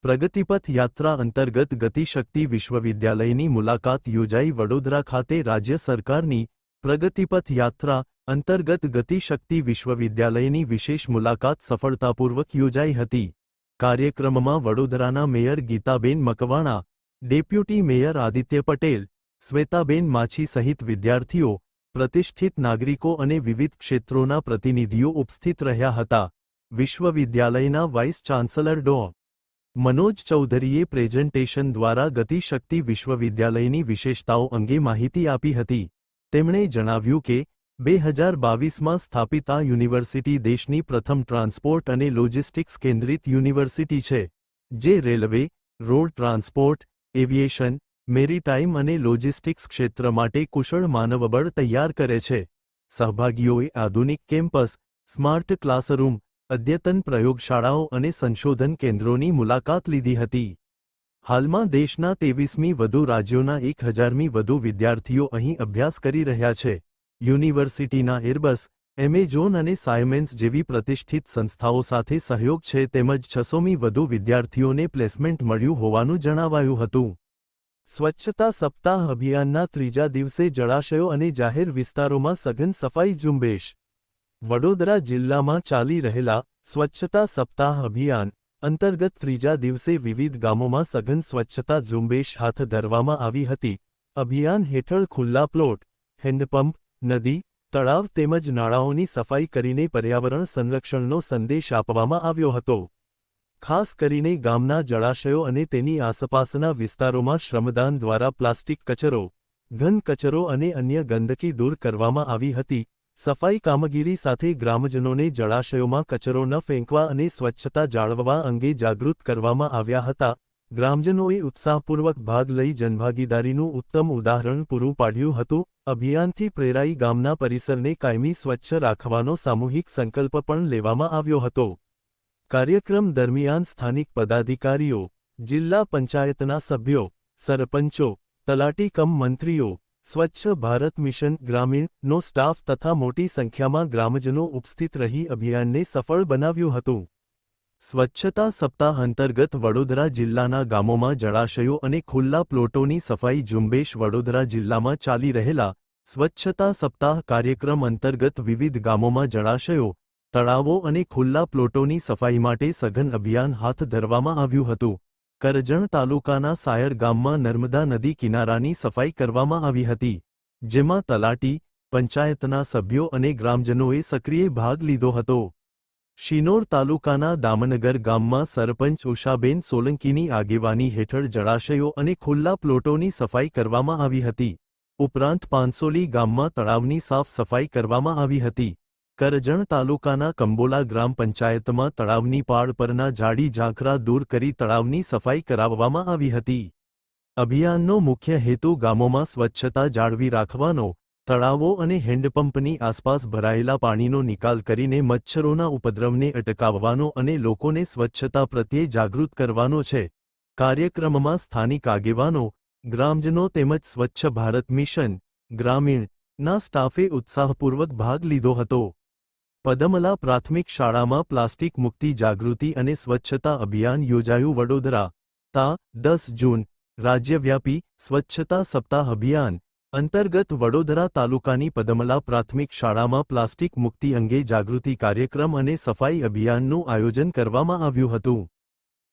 પ્રગતિપથ યાત્રા અંતર્ગત ગતિશક્તિ વિશ્વવિદ્યાલયની મુલાકાત યોજાઈ વડોદરા ખાતે રાજ્ય સરકારની પ્રગતિપથ યાત્રા અંતર્ગત ગતિશક્તિ વિશ્વવિદ્યાલયની વિશેષ મુલાકાત સફળતાપૂર્વક યોજાઈ હતી। કાર્યક્રમમાં વડોદરાના mayor Gitaben Makwana, deputy mayor Aditya Patel, Shwetaben Machhi સહિત વિદ્યાર્થીઓ, પ્રતિષ્ઠિત નાગરિકો અને વિવિધ ક્ષેત્રોના પ્રતિનિધિઓ ઉપસ્થિત રહ્યા હતા। વિશ્વવિદ્યાલયના વાઇસ ચાન્સલર ડો. મનોજ ચૌધરીએ પ્રેઝન્ટેશન દ્વારા ગતિશક્તિ વિશ્વવિદ્યાલયની વિશેષતાઓ અંગે માહિતી આપી હતી। તેમણે જણાવ્યું કે 2022માં સ્થાપિત આ યુનિવર્સિટી દેશની પ્રથમ ટ્રાન્સપોર્ટ અને લોજિસ્ટિક્સ કેન્દ્રિત યુનિવર્સિટી છે, જે railway, road transport, aviation, maritime અને લોજિસ્ટિક્સ ક્ષેત્ર માટે કુશળ માનવબળ તૈયાર કરે છે। સહભાગીઓએ આધુનિક કેમ્પસ, સ્માર્ટ ક્લાસરૂમ, અદ્યતન પ્રયોગશાળાઓ અને સંશોધન કેન્દ્રોની મુલાકાત લીધી હતી। હાલમાં દેશના 23મી વધુ રાજ્યોના 1000મી વધુ વિદ્યાર્થીઓ અહીં અભ્યાસ કરી રહ્યા છે। યુનિવર્સિટીના એરબસ, એમેઝોન અને સાયમેન્સ જેવી પ્રતિષ્ઠિત સંસ્થાઓ સાથે સહયોગ છે તેમજ 600મી વધુ વિદ્યાર્થીઓને પ્લેસમેન્ટ મળ્યું હોવાનું જણાવાયું હતું। સ્વચ્છતા સપ્તાહ અભિયાનના ત્રીજા દિવસે જળાશયો અને જાહેર વિસ્તારોમાં સઘન સફાઈ ઝુંબેશ। વડોદરા જિલ્લામાં ચાલી રહેલા સ્વચ્છતા સપ્તાહ અભિયાન અંતર્ગત ત્રીજા દિવસે વિવિધ ગામોમાં સઘન સ્વચ્છતા ઝુંબેશ હાથ ધરવામાં આવી હતી। અભિયાન હેઠળ ખુલ્લા પ્લોટ, હેન્ડપંપ, નદી, તળાવ તેમજ નાળાઓની સફાઈ કરીને પર્યાવરણ સંરક્ષણનો સંદેશ આપવામાં આવ્યો હતો। ખાસ કરીને ગામના જળાશયો અને તેની આસપાસના વિસ્તારોમાં શ્રમદાન દ્વારા પ્લાસ્ટિક કચરો, ઘન કચરો અને અન્ય ગંદકી દૂર કરવામાં આવી હતી। સફાઈ કામગીરી સાથે ગ્રામજનોને જળાશયોમાં કચરો ન ફેંકવા અને સ્વચ્છતા જાળવવા અંગે જાગૃત કરવામાં આવ્યા હતા। ગ્રામજનોએ ઉત્સાહપૂર્વક ભાગ લઈ જનભાગીદારીનું ઉત્તમ ઉદાહરણ પૂરું પાડ્યું હતું। અભિયાનથી પ્રેરાઈ ગામના પરિસરને કાયમી સ્વચ્છ રાખવાનો સામૂહિક સંકલ્પ પણ લેવામાં આવ્યો હતો। કાર્યક્રમ દરમિયાન સ્થાનિક પદાધિકારીઓ, જિલ્લા પંચાયતના સભ્યો, સરપંચો, તલાટી કમ મંત્રીઓ, સ્વચ્છ ભારત મિશન ગ્રામીણનો સ્ટાફ તથા મોટી સંખ્યામાં ગ્રામજનો ઉપસ્થિત રહી અભિયાનને સફળ બનાવ્યું હતું। સ્વચ્છતા સપ્તાહ અંતર્ગત વડોદરા જિલ્લાના ગામોમાં જળાશયો અને ખુલ્લા પ્લોટોની સફાઈ ઝુંબેશ વડોદરા જિલ્લામાં ચાલી રહેલા સ્વચ્છતા સપ્તાહ કાર્યક્રમ અંતર્ગત વિવિધ ગામોમાં જળાશયો, તળાવો અને ખુલ્લા પ્લોટોની સફાઈ માટે સઘન અભિયાન હાથ ધરવામાં આવ્યું હતું। કરજણ તાલુકાના સાયર ગામમાં નર્મદા નદી કિનારાની સફાઈ કરવામાં આવી હતી, જેમાં તલાટી, પંચાયતના સભ્યો અને ગ્રામજનોએ સક્રિય ભાગ લીધો હતો। શિનોર તાલુકાના દામનગર ગામમાં સરપંચ ઉષાબેન સોલંકીની આગેવાની હેઠળ જળાશયો અને ખુલ્લા પ્લોટોની સફાઈ કરવામાં આવી હતી। ઉપરાંત પાંસોલી ગામમાં તળાવની સાફ સફાઈ કરવામાં આવી હતી। કરજણ તાલુકાના કંબોલા ગ્રામ પંચાયતમાં તળાવની પાળ પરના જાડી ઝાંખરા દૂર કરી તળાવની સફાઈ કરાવવામાં આવી હતી। અભિયાનનો મુખ્ય હેતુ ગામોમાં સ્વચ્છતા જાળવી રાખવાનો, તળાવો અને હેન્ડપંપની આસપાસ ભરાયેલા પાણીનો નિકાલ કરીને મચ્છરોના ઉપદ્રવને અટકાવવાનો અને લોકોને સ્વચ્છતા પ્રત્યે જાગૃત કરવાનો છે। કાર્યક્રમમાં સ્થાનિક આગેવાનો, ગ્રામજનો તેમજ સ્વચ્છ ભારત મિશન ગ્રામીણના સ્ટાફે ઉત્સાહપૂર્વક ભાગ લીધો હતો। પદમલા પ્રાથમિક શાળામાં પ્લાસ્ટિક મુક્તિ જાગૃતિ અને સ્વચ્છતા અભિયાન યોજાયું। વડોદરા તા 10 જૂન રાજ્યવ્યાપી સ્વચ્છતા સપ્તાહ અભિયાન અંતર્ગત વડોદરા તાલુકાની પદમલા પ્રાથમિક શાળામાં પ્લાસ્ટિક મુક્તિ અંગે જાગૃતિ કાર્યક્રમ અને સફાઈ અભિયાનનું આયોજન કરવામાં આવ્યું હતું।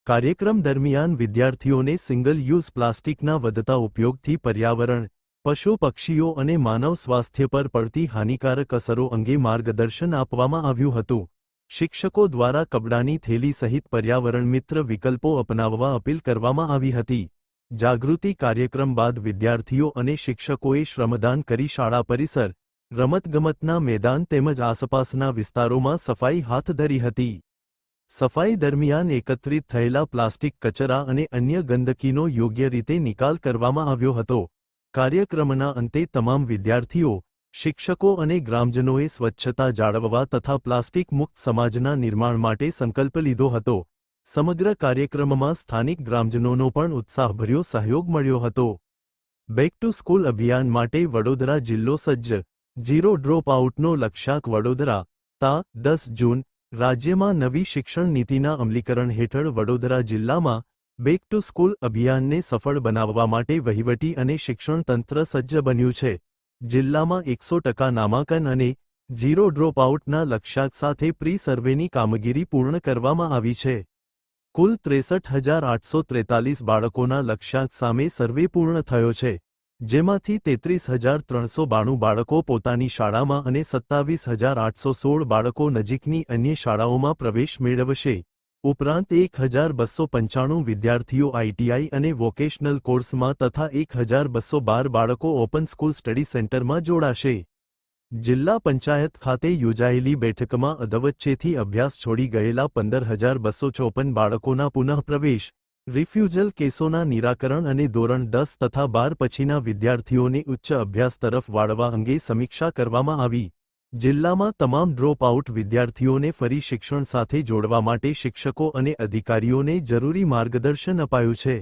કાર્યક્રમ દરમિયાન વિદ્યાર્થીઓને સિંગલ યુઝ પ્લાસ્ટિકના વધતા ઉપયોગથી પર્યાવરણ, પશુ પક્ષીઓ અને માનવ સ્વાસ્થ્ય પર પડતી હાનિકારક અસરો અંગે માર્ગદર્શન આપવામાં આવ્યું હતું। શિક્ષકો દ્વારા કપડાની થેલી સહિત પર્યાવરણ મિત્ર વિકલ્પો અપનાવવા અપીલ કરવામાં આવી હતી। જાગૃતિ કાર્યક્રમ બાદ વિદ્યાર્થીઓ અને શિક્ષકોએ શ્રમદાન કરી શાળા પરિસર, રમતગમતના મેદાન તેમજ આસપાસના વિસ્તારોમાં સફાઈ હાથ ધરી હતી। સફાઈ દરમિયાન એકત્રિત થયેલા પ્લાસ્ટિક કચરા અને અન્ય ગંદકીનો યોગ્ય રીતે નિકાલ કરવામાં આવ્યો હતો। કાર્યક્રમના અંતે તમામ વિદ્યાર્થીઓ, શિક્ષકો અને ગ્રામજનોએ સ્વચ્છતા જાળવવા તથા પ્લાસ્ટિક મુક્ત સમાજના નિર્માણ માટે સંકલ્પ લીધો હતો। સમગ્ર કાર્યક્રમમાં સ્થાનિક ગ્રામજનોનો પણ ઉત્સાહભર્યો સહયોગ મળ્યો હતો। બેક ટુ સ્કૂલ અભિયાન માટે વડોદરા જિલ્લો સજ્જ, ઝીરો ડ્રોપ આઉટનો લક્ષ્યાંક વડોદરા તા 10 જૂન રાજ્યમાં નવી શિક્ષણ નીતિના અમલીકરણ હેઠળ વડોદરા જિલ્લામાં બેક ટુ સ્કૂલ અભિયાનને સફળ બનાવવા માટે વહીવટી અને શિક્ષણ તંત્ર સજ્જ બન્યું છે. જિલ્લામાં 100% નામાંકન અને ઝીરો ડ્રોપઆઉટના લક્ષ્યાંક સાથે પ્રી સર્વેની કામગીરી પૂર્ણ કરવામાં આવી છે. કુલ 63,843 બાળકોના લક્ષ્યાંક સામે સર્વે પૂર્ણ થયો છે, જેમાંથી 33,392 બાળકો પોતાની શાળામાં અને 27,816 બાળકો નજીકની અન્ય શાળાઓમાં પ્રવેશ મેળવશે. ઉપરાંત 1,295 વિદ્યાર્થીઓ આઈટીઆઈ અને વોકેશનલ કોર્સમાં તથા 1,212 બાળકો ઓપન સ્કૂલ સ્ટડી સેન્ટરમાં જોડાશે. જિલ્લા પંચાયત ખાતે યોજાયેલી બેઠકમાં અધવચ્ચેથી અભ્યાસ છોડી ગયેલા 15,254 બાળકોના પુનઃપ્રવેશ, રિફ્યુઝલ કેસોના નિરાકરણ અને ધોરણ 10 તથા 12 પછીના વિદ્યાર્થીઓને ઉચ્ચ અભ્યાસ તરફ વાળવા અંગે સમીક્ષા કરવામાં આવી. જિલ્લામાં તમામ ડ્રોપ આઉટ વિદ્યાર્થીઓને ફરી શિક્ષણ સાથે જોડવા માટે શિક્ષકો અને અધિકારીઓને જરૂરી માર્ગદર્શન અપાયું છે.